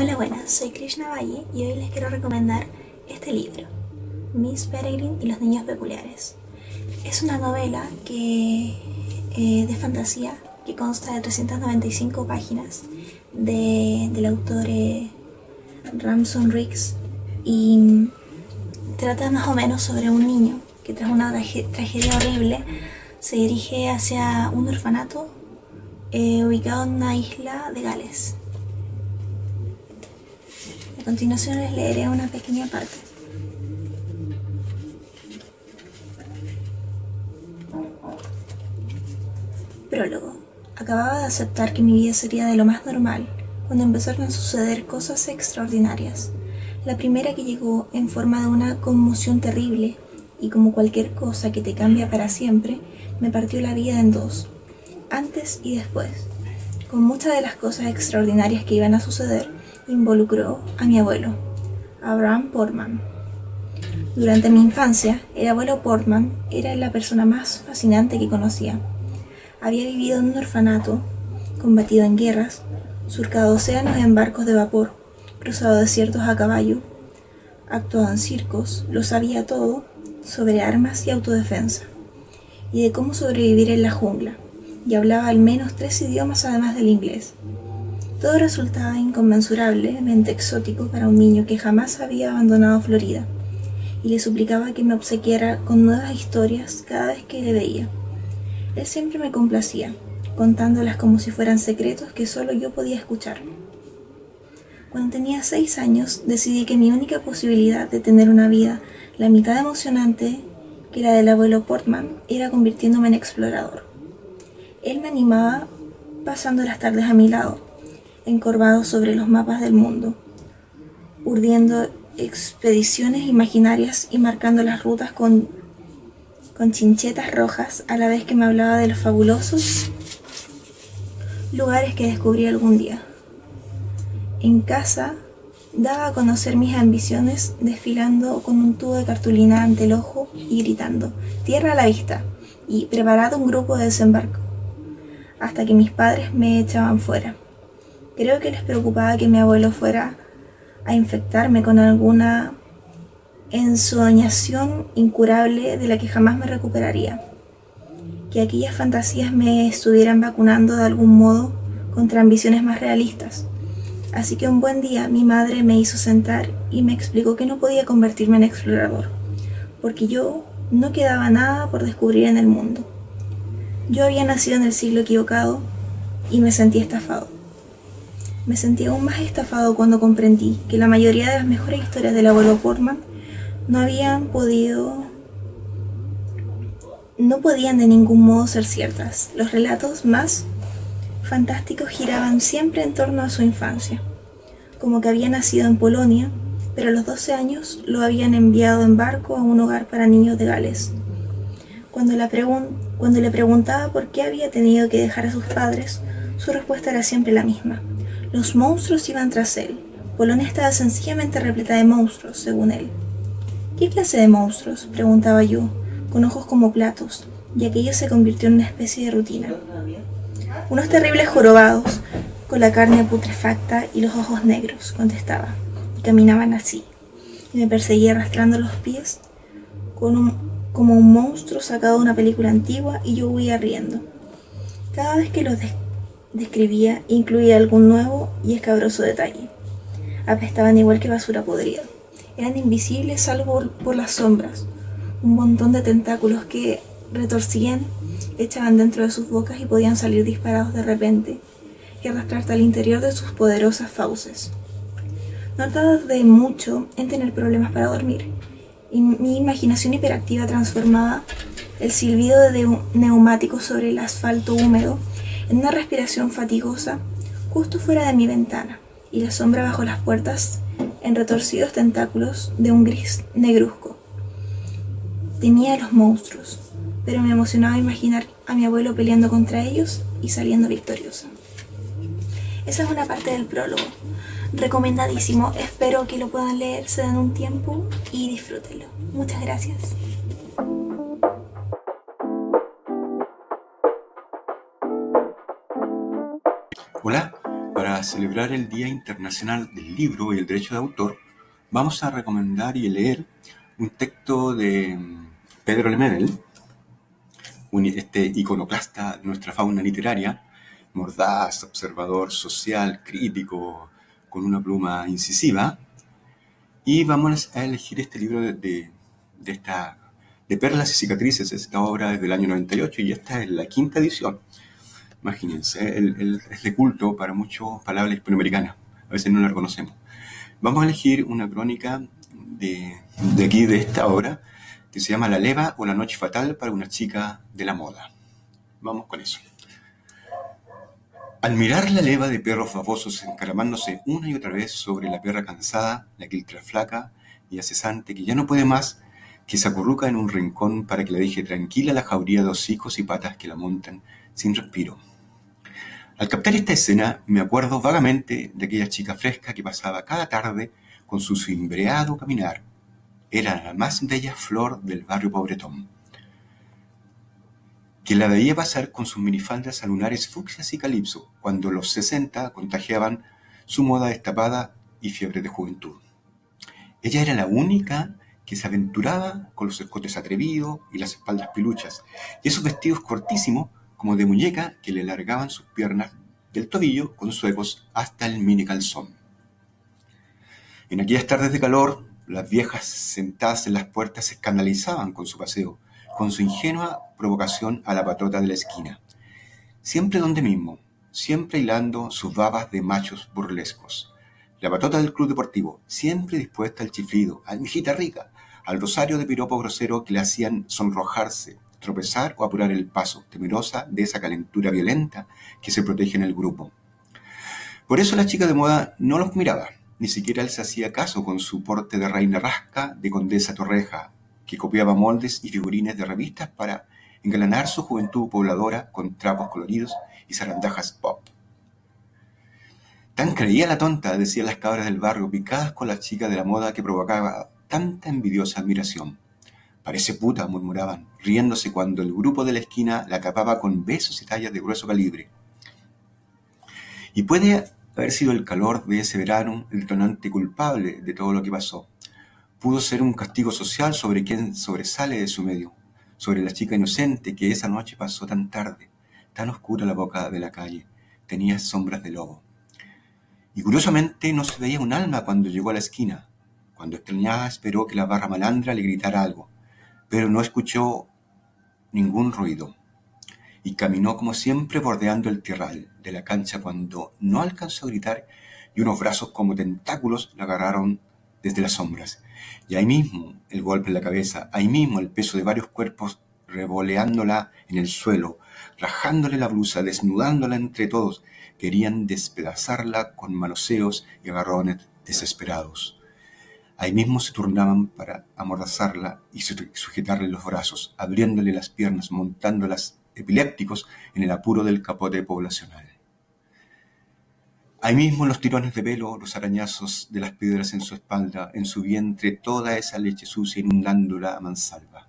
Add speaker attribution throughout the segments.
Speaker 1: Hola, buenas, soy Krishna Valle y hoy les quiero recomendar este libro, Miss Peregrine y los niños peculiares. Es una novela de fantasía que consta de 395 páginas del autor Ramson Riggs y trata más o menos sobre un niño que tras una tragedia horrible se dirige hacia un orfanato ubicado en una isla de Gales. A continuación les leeré una pequeña parte. Prólogo. Acababa de aceptar que mi vida sería de lo más normal cuando empezaron a suceder cosas extraordinarias. La primera que llegó en forma de una conmoción terrible y como cualquier cosa que te cambia para siempre, me partió la vida en dos, antes y después. Con muchas de las cosas extraordinarias que iban a suceder, involucró a mi abuelo, Abraham Portman. Durante mi infancia, el abuelo Portman era la persona más fascinante que conocía. Había vivido en un orfanato, combatido en guerras, surcado océanos en barcos de vapor, cruzado desiertos a caballo, actuado en circos, lo sabía todo sobre armas y autodefensa, y de cómo sobrevivir en la jungla, y hablaba al menos 3 idiomas además del inglés. Todo resultaba inconmensurablemente exótico para un niño que jamás había abandonado Florida, y le suplicaba que me obsequiara con nuevas historias cada vez que le veía. Él siempre me complacía, contándolas como si fueran secretos que solo yo podía escuchar. Cuando tenía 6 años, decidí que mi única posibilidad de tener una vida la mitad emocionante que la del abuelo Portman era convirtiéndome en explorador. Él me animaba pasando las tardes a mi lado, encorvado sobre los mapas del mundo, urdiendo expediciones imaginarias y marcando las rutas con chinchetas rojas, a la vez que me hablaba de los fabulosos lugares que descubrí algún día. En casa, daba a conocer mis ambiciones desfilando con un tubo de cartulina ante el ojo y gritando «Tierra a la vista» y «Preparad un grupo de desembarco», hasta que mis padres me echaban fuera. Creo que les preocupaba que mi abuelo fuera a infectarme con alguna ensoñación incurable de la que jamás me recuperaría, que aquellas fantasías me estuvieran vacunando de algún modo contra ambiciones más realistas. Así que un buen día mi madre me hizo sentar y me explicó que no podía convertirme en explorador, porque yo no quedaba nada por descubrir en el mundo. Yo había nacido en el siglo equivocado y me sentí estafado. Me sentí aún más estafado cuando comprendí que la mayoría de las mejores historias del abuelo Portman no podían de ningún modo ser ciertas. Los relatos más fantásticos giraban siempre en torno a su infancia, como que había nacido en Polonia, pero a los 12 años lo habían enviado en barco a un hogar para niños de Gales. Cuando le preguntaba por qué había tenido que dejar a sus padres, su respuesta era siempre la misma. Los monstruos iban tras él. Polonia estaba sencillamente repleta de monstruos, según él. ¿Qué clase de monstruos?, preguntaba yo, con ojos como platos, y aquello se convirtió en una especie de rutina. Unos terribles jorobados, con la carne putrefacta y los ojos negros, contestaba, y caminaban así, y me perseguía arrastrando los pies como un monstruo sacado de una película antigua, y yo huía riendo. Cada vez que los describía, incluía algún nuevo y escabroso detalle. Apestaban igual que basura podrida. Eran invisibles salvo por las sombras, un montón de tentáculos que retorcían, echaban dentro de sus bocas y podían salir disparados de repente y arrastrarte al interior de sus poderosas fauces. No tardé mucho en tener problemas para dormir, y mi imaginación hiperactiva transformaba el silbido de neumáticos sobre el asfalto húmedo en una respiración fatigosa justo fuera de mi ventana, y la sombra bajo las puertas en retorcidos tentáculos de un gris negruzco. Temía a los monstruos, pero me emocionaba imaginar a mi abuelo peleando contra ellos y saliendo victorioso. Esa es una parte del prólogo. Recomendadísimo. Espero que lo puedan leer, se den un tiempo y disfrútenlo. Muchas gracias.
Speaker 2: Hola, Para celebrar el Día Internacional del Libro y el Derecho de Autor, vamos a recomendar y leer un texto de Pedro Lemebel, este iconoclasta de nuestra fauna literaria, mordaz, observador social, crítico, con una pluma incisiva. Y vamos a elegir este libro de Perlas y Cicatrices. Esta obra es del año 98 y esta es la quinta edición. Imagínense, es de culto para muchos palabras hispanoamericanas. A veces no la reconocemos. Vamos a elegir una crónica de aquí, de esta obra, que se llama La leva o la noche fatal para una chica de la moda. Vamos con eso. Al mirar la leva de perros babosos encaramándose una y otra vez sobre la perra cansada, la quiltra flaca y acesante que ya no puede más, que se acurruca en un rincón para que la deje tranquila la jauría de hocicos y patas que la montan sin respiro. Al captar esta escena, me acuerdo vagamente de aquella chica fresca que pasaba cada tarde con su cimbreado caminar. Era la más bella flor del barrio pobretón, que la veía pasar con sus minifaldas a lunares fucsias y calipso, cuando los 60 contagiaban su moda destapada y fiebre de juventud. Ella era la única que se aventuraba con los escotes atrevidos y las espaldas piluchas, y esos vestidos cortísimos como de muñeca que le largaban sus piernas del tobillo con suecos hasta el mini calzón. En aquellas tardes de calor, las viejas sentadas en las puertas se escandalizaban con su paseo, con su ingenua provocación a la patota de la esquina. Siempre donde mismo, siempre hilando sus babas de machos burlescos. La patota del club deportivo, siempre dispuesta al chiflido, a la mijita rica, al rosario de piropo grosero que le hacían sonrojarse, tropezar o apurar el paso, temerosa de esa calentura violenta que se protege en el grupo. Por eso la chica de moda no los miraba, ni siquiera les hacía caso con su porte de reina rasca, de condesa torreja, que copiaba moldes y figurines de revistas para engalanar su juventud pobladora con trapos coloridos y zarandajas pop. Tan creía la tonta, decían las cabras del barrio, picadas con la chica de la moda, que provocaba tanta envidiosa admiración. Parece puta, murmuraban, riéndose cuando el grupo de la esquina la capaba con besos y tallas de grueso calibre. Y puede haber sido el calor de ese verano el detonante culpable de todo lo que pasó. Pudo ser un castigo social sobre quien sobresale de su medio, sobre la chica inocente que esa noche pasó tan tarde, tan oscura la boca de la calle, tenía sombras de lobo. Y curiosamente no se veía un alma cuando llegó a la esquina. Cuando extrañaba esperó que la barra malandra le gritara algo, pero no escuchó ningún ruido. Y caminó como siempre bordeando el tierral de la cancha cuando no alcanzó a gritar y unos brazos como tentáculos la agarraron desde las sombras. Y ahí mismo el golpe en la cabeza, ahí mismo el peso de varios cuerpos revoleándola en el suelo, rajándole la blusa, desnudándola entre todos, querían despedazarla con manoseos y agarrones desesperados. Ahí mismo se turnaban para amordazarla y sujetarle los brazos, abriéndole las piernas, montándolas epilépticos en el apuro del capote poblacional. Ahí mismo los tirones de pelo, los arañazos de las piedras en su espalda, en su vientre, toda esa leche sucia inundándola a mansalva.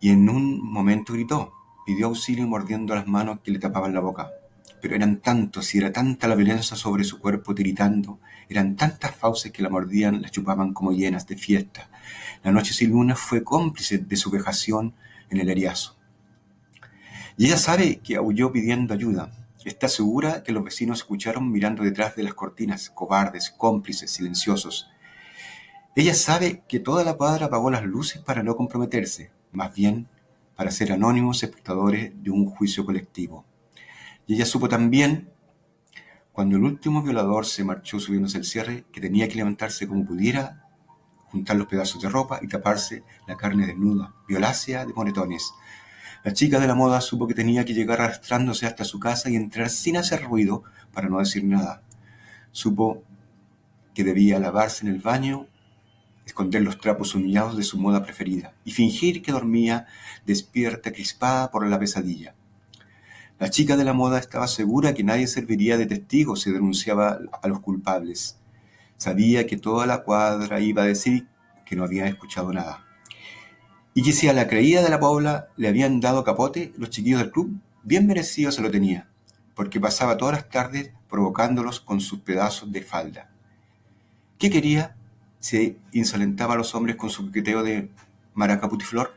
Speaker 2: Y en un momento gritó, pidió auxilio mordiendo las manos que le tapaban la boca. Pero eran tantos y era tanta la violencia sobre su cuerpo tiritando, eran tantas fauces que la mordían, la chupaban como hienas de fiesta. La noche sin luna fue cómplice de su vejación en el eriazo. Y ella sabe que aulló pidiendo ayuda. Está segura que los vecinos escucharon mirando detrás de las cortinas, cobardes, cómplices, silenciosos. Ella sabe que toda la cuadra apagó las luces para no comprometerse, más bien para ser anónimos espectadores de un juicio colectivo. Y ella supo también, cuando el último violador se marchó subiéndose el cierre, que tenía que levantarse como pudiera, juntar los pedazos de ropa y taparse la carne desnuda, violácea de moretones. La chica de la moda supo que tenía que llegar arrastrándose hasta su casa y entrar sin hacer ruido para no decir nada. Supo que debía lavarse en el baño, esconder los trapos humillados de su moda preferida y fingir que dormía despierta, crispada por la pesadilla. La chica de la moda estaba segura que nadie serviría de testigo si denunciaba a los culpables. Sabía que toda la cuadra iba a decir que no había escuchado nada. Y que si a la creída de la Pobla le habían dado capote, los chiquillos del club, bien merecido se lo tenía. porque pasaba todas las tardes provocándolos con sus pedazos de falda. ¿Qué quería? Se insolentaba a los hombres con su coqueteo de maraca putiflor.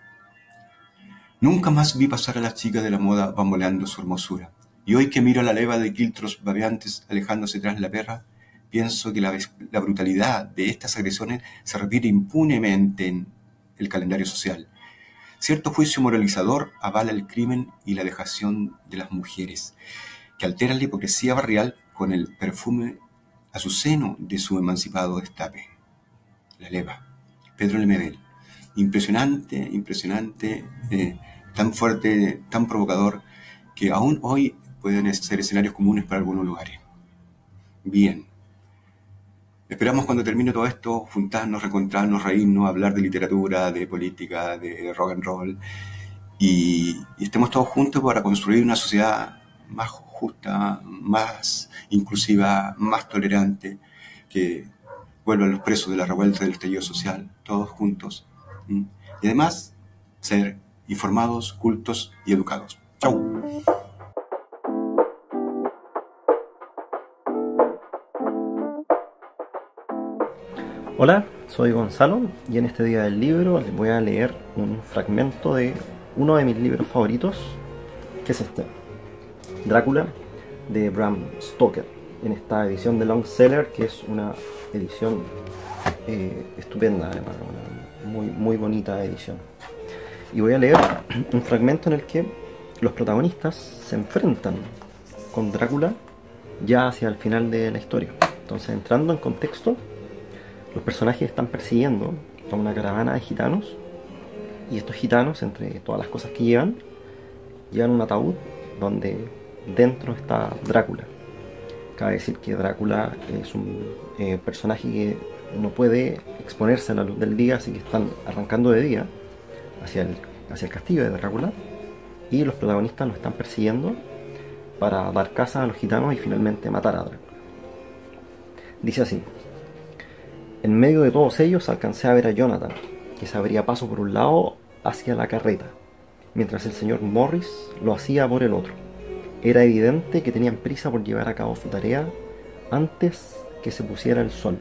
Speaker 2: Nunca más vi pasar a las chicas de la moda bamboleando su hermosura. Y hoy que miro la leva de quiltros babeantes alejándose tras la perra, pienso que la brutalidad de estas agresiones se repite impunemente en el calendario social. Cierto juicio moralizador avala el crimen y la vejación de las mujeres, que altera la hipocresía barrial con el perfume azuceno de su emancipado destape. La leva. Pedro Lemebel. Impresionante, tan fuerte, tan provocador, que aún hoy pueden ser escenarios comunes para algunos lugares. Bien. Esperamos cuando termine todo esto juntarnos, reencontrarnos, reírnos, hablar de literatura, de política, de rock and roll y estemos todos juntos para construir una sociedad más justa, más inclusiva, más tolerante, que vuelvan los presos de la revuelta del estallido social, todos juntos. Y además, ser informados, cultos y educados. ¡Chau!
Speaker 3: Hola, soy Gonzalo y en este día del libro les voy a leer un fragmento de uno de mis libros favoritos, que es este, Drácula, de Bram Stoker, en esta edición de Longseller, que es una edición estupenda, además, una muy bonita edición. Y voy a leer un fragmento en el que los protagonistas se enfrentan con Drácula ya hacia el final de la historia. Entonces, entrando en contexto, los personajes están persiguiendo a una caravana de gitanos, y estos gitanos, entre todas las cosas que llevan un ataúd donde dentro está Drácula. Cabe decir que Drácula es un personaje que no puede exponerse a la luz del día, así que están arrancando de día hacia el castillo de Drácula, y los protagonistas lo están persiguiendo para dar caza a los gitanos y finalmente matar a Drácula. Dice así: en medio de todos ellos alcancé a ver a Jonathan, que se abría paso por un lado hacia la carreta, mientras el señor Morris lo hacía por el otro. Era evidente que tenían prisa por llevar a cabo su tarea antes que se pusiera el sol.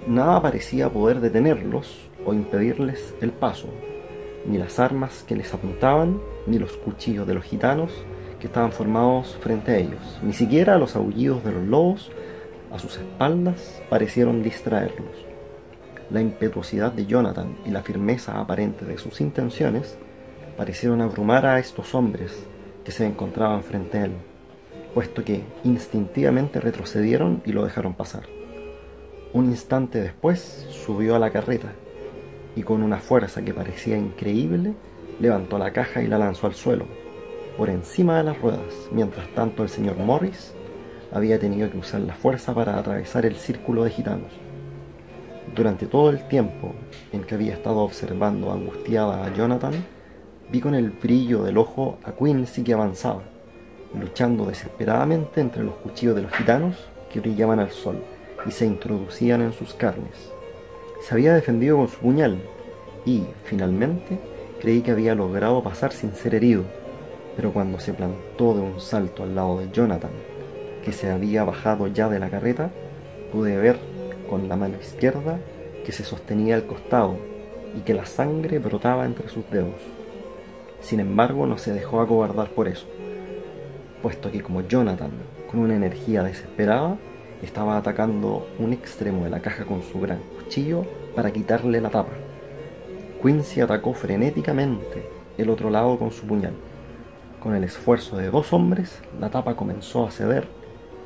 Speaker 3: Nada parecía poder detenerlos o impedirles el paso, ni las armas que les apuntaban, ni los cuchillos de los gitanos que estaban formados frente a ellos, ni siquiera los aullidos de los lobos a sus espaldas parecieron distraerlos. La impetuosidad de Jonathan y la firmeza aparente de sus intenciones parecieron abrumar a estos hombres que se encontraban frente a él, puesto que instintivamente retrocedieron y lo dejaron pasar. Un instante después subió a la carreta y con una fuerza que parecía increíble levantó la caja y la lanzó al suelo, por encima de las ruedas, mientras tanto el señor Morris había tenido que usar la fuerza para atravesar el círculo de gitanos. Durante todo el tiempo en que había estado observando angustiada a Jonathan, vi con el brillo del ojo a Quincy, que avanzaba, luchando desesperadamente entre los cuchillos de los gitanos que brillaban al sol y se introducían en sus carnes. Se había defendido con su puñal y, finalmente, creí que había logrado pasar sin ser herido, pero cuando se plantó de un salto al lado de Jonathan, que se había bajado ya de la carreta, pude ver con la mano izquierda que se sostenía al costado y que la sangre brotaba entre sus dedos. Sin embargo, no se dejó acobardar por eso, puesto que como Jonathan, con una energía desesperada, estaba atacando un extremo de la caja con su gran cuchillo para quitarle la tapa. Quincy atacó frenéticamente el otro lado con su puñal. Con el esfuerzo de dos hombres, la tapa comenzó a ceder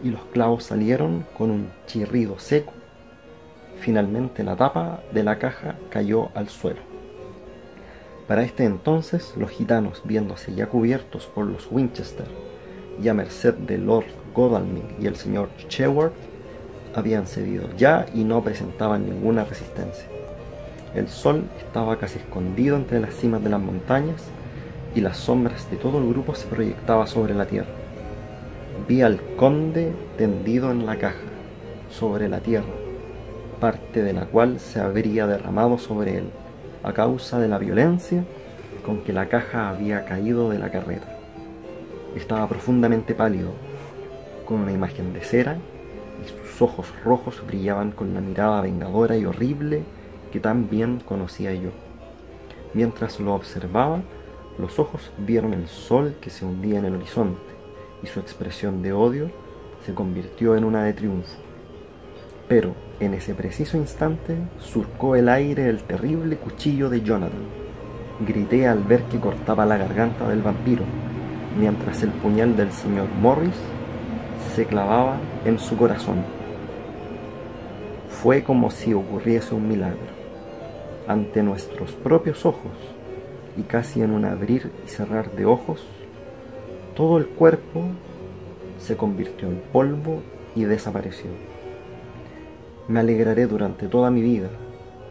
Speaker 3: y los clavos salieron con un chirrido seco. Finalmente la tapa de la caja cayó al suelo. Para este entonces, los gitanos, viéndose ya cubiertos por los Winchester y a merced de Lord Godalming y el señor Sherwood, habían cedido ya y no presentaban ninguna resistencia. El sol estaba casi escondido entre las cimas de las montañas y las sombras de todo el grupo se proyectaban sobre la tierra. Vi al conde tendido en la caja, sobre la tierra, parte de la cual se habría derramado sobre él, a causa de la violencia con que la caja había caído de la carreta. Estaba profundamente pálido, con una imagen de cera, y sus ojos rojos brillaban con la mirada vengadora y horrible que tan bien conocía yo. Mientras lo observaba, los ojos vieron el sol que se hundía en el horizonte, y su expresión de odio se convirtió en una de triunfo. Pero en ese preciso instante surcó el aire el terrible cuchillo de Jonathan. Grité al ver que cortaba la garganta del vampiro, mientras el puñal del señor Morris se clavaba en su corazón. Fue como si ocurriese un milagro. Ante nuestros propios ojos, y casi en un abrir y cerrar de ojos, todo el cuerpo se convirtió en polvo y desapareció. Me alegraré durante toda mi vida,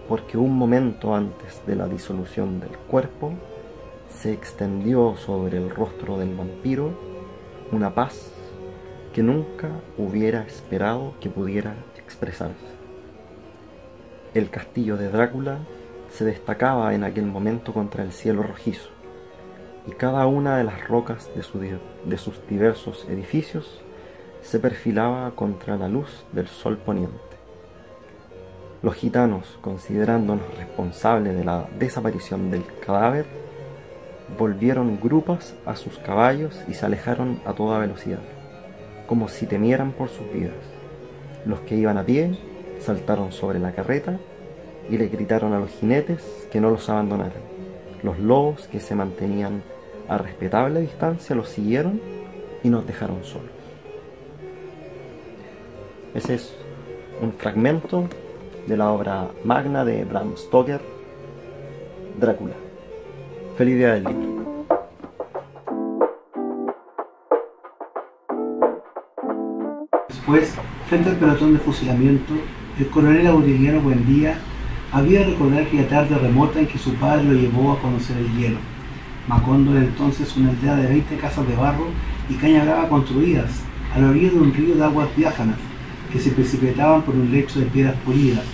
Speaker 3: porque un momento antes de la disolución del cuerpo, se extendió sobre el rostro del vampiro una paz que nunca hubiera esperado que pudiera expresarse. El castillo de Drácula se destacaba en aquel momento contra el cielo rojizo, y cada una de las rocas de sus diversos edificios se perfilaba contra la luz del sol poniente. Los gitanos, considerándonos responsables de la desaparición del cadáver, volvieron grupas a sus caballos y se alejaron a toda velocidad, como si temieran por sus vidas. Los que iban a pie saltaron sobre la carreta y le gritaron a los jinetes que no los abandonaran. Los lobos, que se mantenían a respetable distancia, los siguieron y nos dejaron solos. Ese es un fragmento de la obra magna de Bram Stoker, Drácula. Feliz día del libro.
Speaker 4: Después, frente al pelotón de fusilamiento, el coronel Aureliano Buendía había de recordar aquella tarde remota en que su padre lo llevó a conocer el hielo. Macondo era entonces una aldea de 20 casas de barro y caña brava construidas a la orilla de un río de aguas diáfanas que se precipitaban por un lecho de piedras pulidas,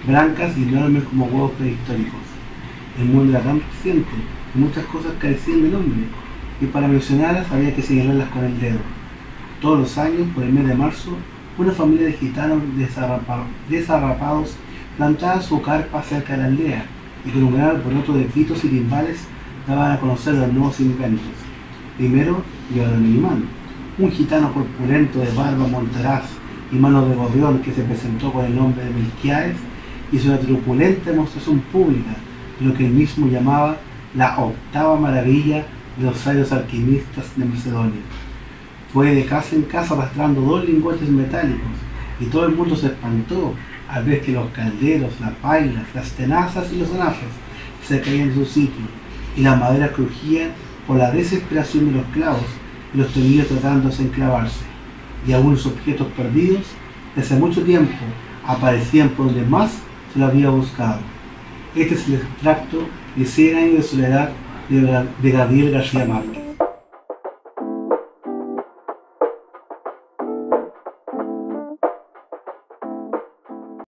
Speaker 4: blancas y enormes como huevos prehistóricos. El mundo era tan reciente y muchas cosas carecían de nombre, y para mencionarlas había que señalarlas con el dedo. Todos los años, por el mes de marzo, una familia de gitanos desarrapados plantaba su carpa cerca de la aldea y con un gran alboroto de pitos y timbales daban a conocer los nuevos inventos. Primero llegaron el imán, un gitano corpulento de barba montaraz y manos de gorrión que se presentó con el nombre de Melquiades, hizo una truculenta demostración pública de lo que él mismo llamaba la octava maravilla de los sabios alquimistas de Macedonia. Fue de casa en casa arrastrando 2 lingotes metálicos, y todo el mundo se espantó al ver que los calderos, las pailas, las tenazas y los anafres se caían de su sitio, y las maderas crujían por la desesperación de los clavos y los tornillos tratando de enclavarse, y algunos objetos perdidos desde mucho tiempo aparecían por donde más se lo había buscado. Este es el extracto de 100 años de soledad de Gabriel García Márquez.